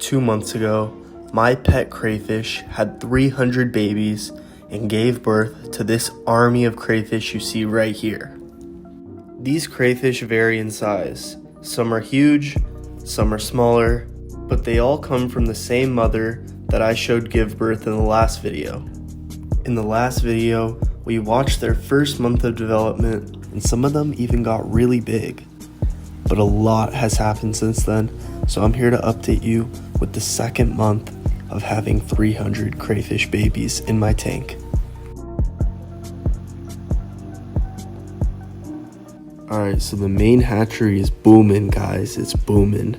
2 months ago, my pet crayfish had 300 babies and gave birth to this army of crayfish you see right here. These crayfish vary in size. Some are huge, some are smaller, but they all come from the same mother that I showed give birth in the last video. In the last video, we watched their first month of development, and some of them even got really big. But a lot has happened since then, so I'm here to update you with the second month of having 300 crayfish babies in my tank. Alright, so the main hatchery is booming, guys. It's booming.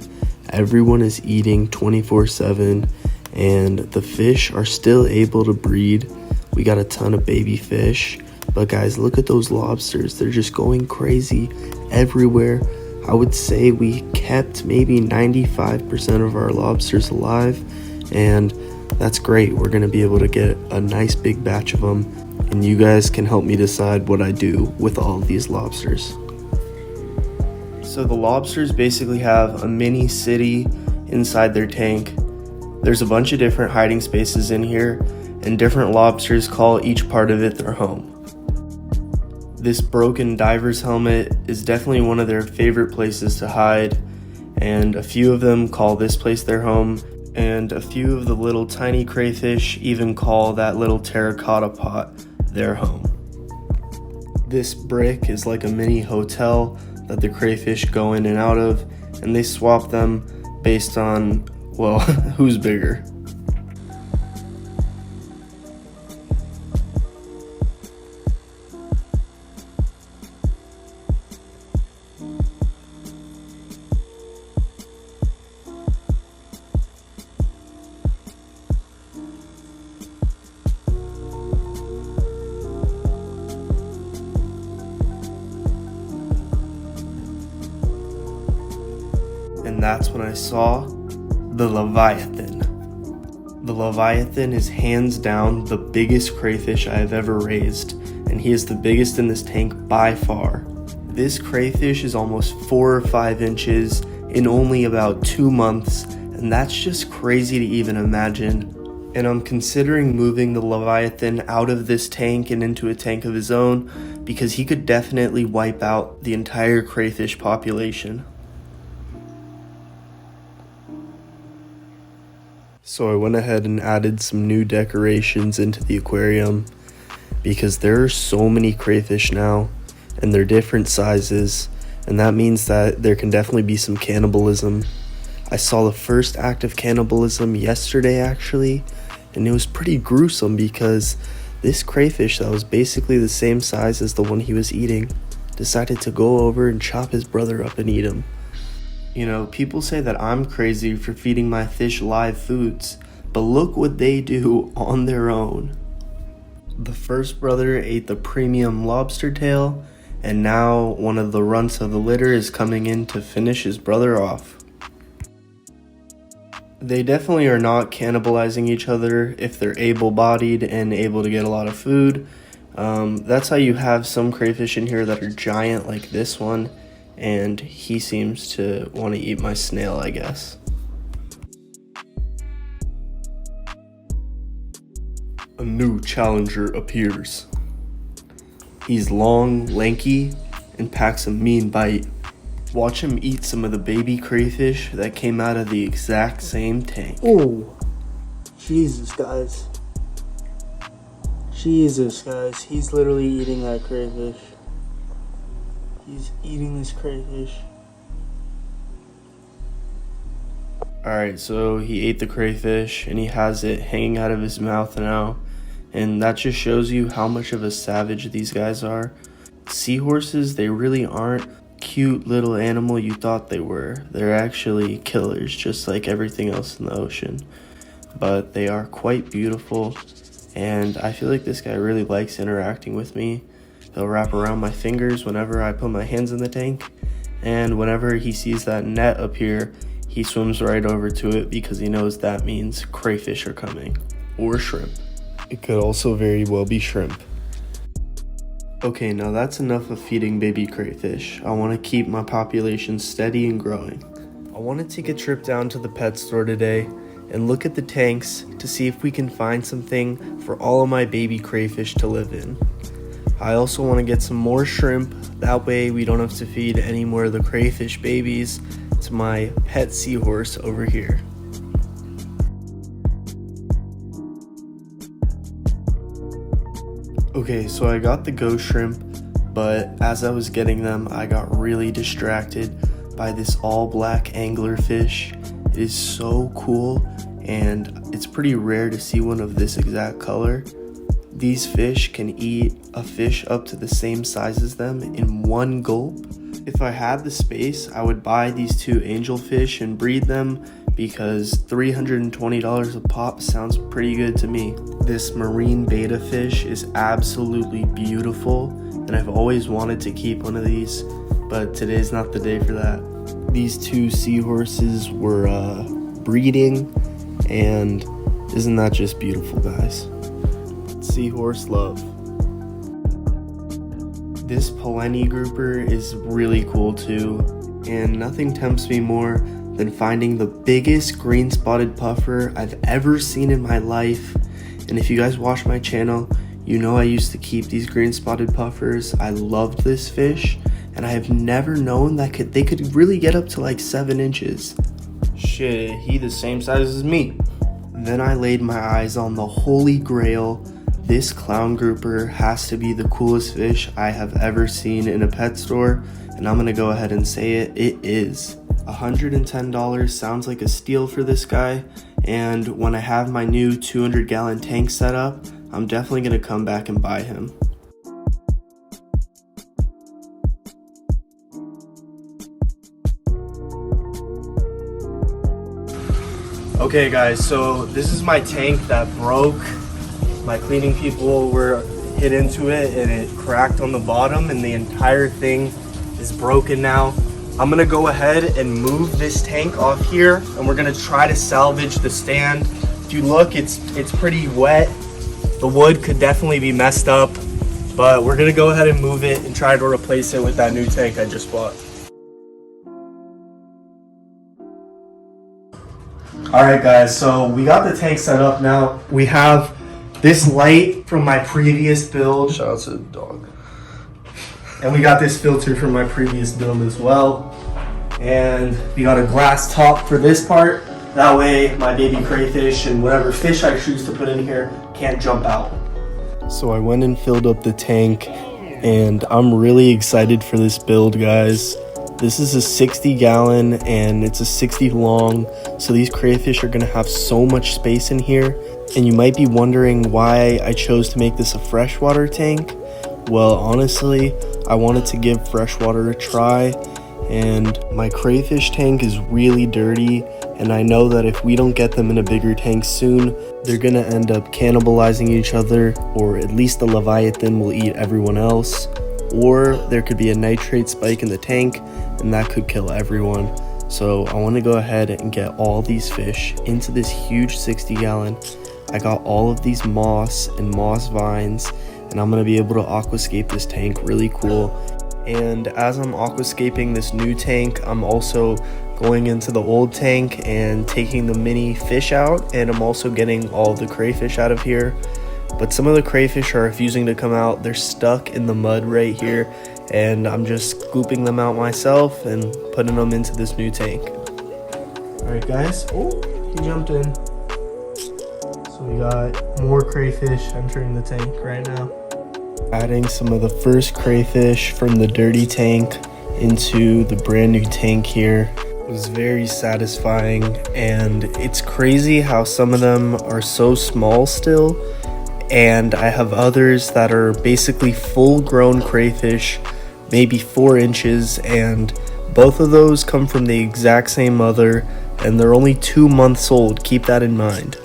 Everyone is eating 24/7, and the fish are still able to breed. We got a ton of baby fish, but guys, look at those lobsters. They're just going crazy everywhere. I would say we kept maybe 95% of our lobsters alive, and that's great. We're gonna be able to get a nice big batch of them, and you guys can help me decide what I do with all of these lobsters. So the lobsters basically have a mini city inside their tank. There's a bunch of different hiding spaces in here, and different lobsters call each part of it their home. This broken diver's helmet is definitely one of their favorite places to hide, and a few of them call this place their home, and a few of the little tiny crayfish even call that little terracotta pot their home. This brick is like a mini hotel that the crayfish go in and out of, and they swap them based on, well, who's bigger. And that's when I saw the Leviathan. The Leviathan is hands down the biggest crayfish I have ever raised, and he is the biggest in this tank by far. This crayfish is almost 4 or 5 inches in only about 2 months, and that's just crazy to even imagine. And I'm considering moving the Leviathan out of this tank and into a tank of his own, because he could definitely wipe out the entire crayfish population. So I went ahead and added some new decorations into the aquarium because there are so many crayfish now, and they're different sizes, and that means that there can definitely be some cannibalism. I saw the first act of cannibalism yesterday actually, and it was pretty gruesome because this crayfish that was basically the same size as the one he was eating decided to go over and chop his brother up and eat him. You know, people say that I'm crazy for feeding my fish live foods, but look what they do on their own. The first brother ate the premium lobster tail, and now one of the runts of the litter is coming in to finish his brother off. They definitely are not cannibalizing each other if they're able-bodied and able to get a lot of food. That's how you have some crayfish in here that are giant like this one, and he seems to want to eat my snail, I guess. A new challenger appears. He's long, lanky, and packs a mean bite. Watch him eat some of the baby crayfish that came out of the exact same tank. Oh, Jesus, guys. Jesus, guys. He's literally eating that crayfish. He's eating this crayfish. Alright, so he ate the crayfish and he has it hanging out of his mouth now. And that just shows you how much of a savage these guys are. Seahorses, they really aren't cute little animal you thought they were. They're actually killers, just like everything else in the ocean. But they are quite beautiful, and I feel like this guy really likes interacting with me. He'll wrap around my fingers whenever I put my hands in the tank, and whenever he sees that net appear, he swims right over to it because he knows that means crayfish are coming, or shrimp. It could also very well be shrimp. Okay, now that's enough of feeding baby crayfish. I want to keep my population steady and growing. I want to take a trip down to the pet store today and look at the tanks to see if we can find something for all of my baby crayfish to live in. I also want to get some more shrimp, that way we don't have to feed any more of the crayfish babies to my pet seahorse over here. Okay, so I got the ghost shrimp, but as I was getting them, I got really distracted by this all black anglerfish. It is so cool, and it's pretty rare to see one of this exact color. These fish can eat a fish up to the same size as them in one gulp. If I had the space, I would buy these two angelfish and breed them because $320 a pop sounds pretty good to me. This marine betta fish is absolutely beautiful, and I've always wanted to keep one of these, but today's not the day for that. These two seahorses were breeding, and isn't that just beautiful, guys? Seahorse love. This Peleni grouper is really cool too, and nothing tempts me more than finding the biggest green spotted puffer I've ever seen in my life. And if you guys watch my channel, you know I used to keep these green spotted puffers. I loved this fish, and I have never known that they could really get up to like 7 inches. Shit, he the same size as me. Then I laid my eyes on the holy grail. This clown grouper has to be the coolest fish I have ever seen in a pet store, and I'm gonna go ahead and say it is. $110 sounds like a steal for this guy, and when I have my new 200-gallon tank set up, I'm definitely gonna come back and buy him. Okay guys, so this is my tank that broke. My cleaning people were hit into it and it cracked on the bottom, and the entire thing is broken now. I'm gonna go ahead and move this tank off here, and we're gonna try to salvage the stand. If you look, it's pretty wet. The wood could definitely be messed up, but we're gonna go ahead and move it and try to replace it with that new tank I just bought. Alright guys, so we got the tank set up now. We have this light from my previous build. Shout out to the dog. And we got this filter from my previous build as well. And we got a glass top for this part. That way my baby crayfish and whatever fish I choose to put in here can't jump out. So I went and filled up the tank, and I'm really excited for this build, guys. This is a 60-gallon and it's a 60 long, so these crayfish are gonna have so much space in here. And you might be wondering why I chose to make this a freshwater tank. Well, honestly, I wanted to give freshwater a try, and my crayfish tank is really dirty, and I know that if we don't get them in a bigger tank soon, they're gonna end up cannibalizing each other, or at least the Leviathan will eat everyone else, or there could be a nitrate spike in the tank, and that could kill everyone. So I want to go ahead and get all these fish into this huge 60-gallon. I got all of these moss and moss vines, and I'm going to be able to aquascape this tank really cool. And as I'm aquascaping this new tank, I'm also going into the old tank and taking the mini fish out, and I'm also getting all the crayfish out of here. But some of the crayfish are refusing to come out. They're stuck in the mud right here, and I'm just scooping them out myself and putting them into this new tank. Alright guys, oh, he jumped in. So we got more crayfish entering the tank right now. Adding some of the first crayfish from the dirty tank into the brand new tank here. It was very satisfying, and it's crazy how some of them are so small still, and I have others that are basically full grown crayfish, maybe 4 inches, and both of those come from the exact same mother, and they're only 2 months old. Keep that in mind.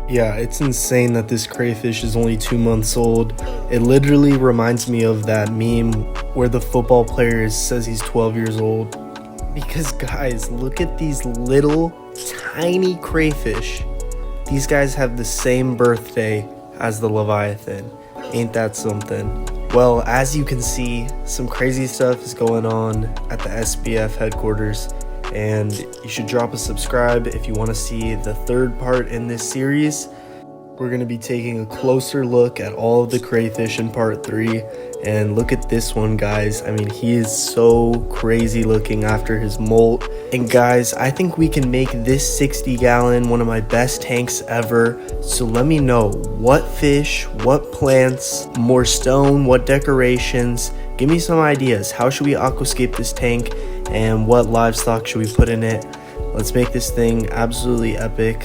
Yeah, it's insane that this crayfish is only 2 months old. It literally reminds me of that meme where the football player says he's 12 years old. Because guys, look at these little tiny crayfish. These guys have the same birthday as the Leviathan. Ain't that something? Well, as you can see, some crazy stuff is going on at the SBF headquarters, and you should drop a subscribe if you want to see the third part in this series. We're going to be taking a closer look at all of the crayfish in part 3, and look at this one, guys. I mean, he is so crazy looking after his molt. And guys, I think we can make this 60-gallon one of my best tanks ever. So let me know what fish, what plants, more stone, what decorations. Give me some ideas. How should we aquascape this tank, and what livestock should we put in it? Let's make this thing absolutely epic.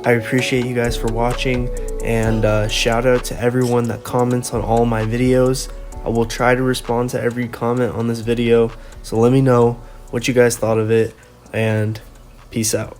I appreciate you guys for watching, and shout out to everyone that comments on all my videos. I will try to respond to every comment on this video, so let me know what you guys thought of it, and peace out.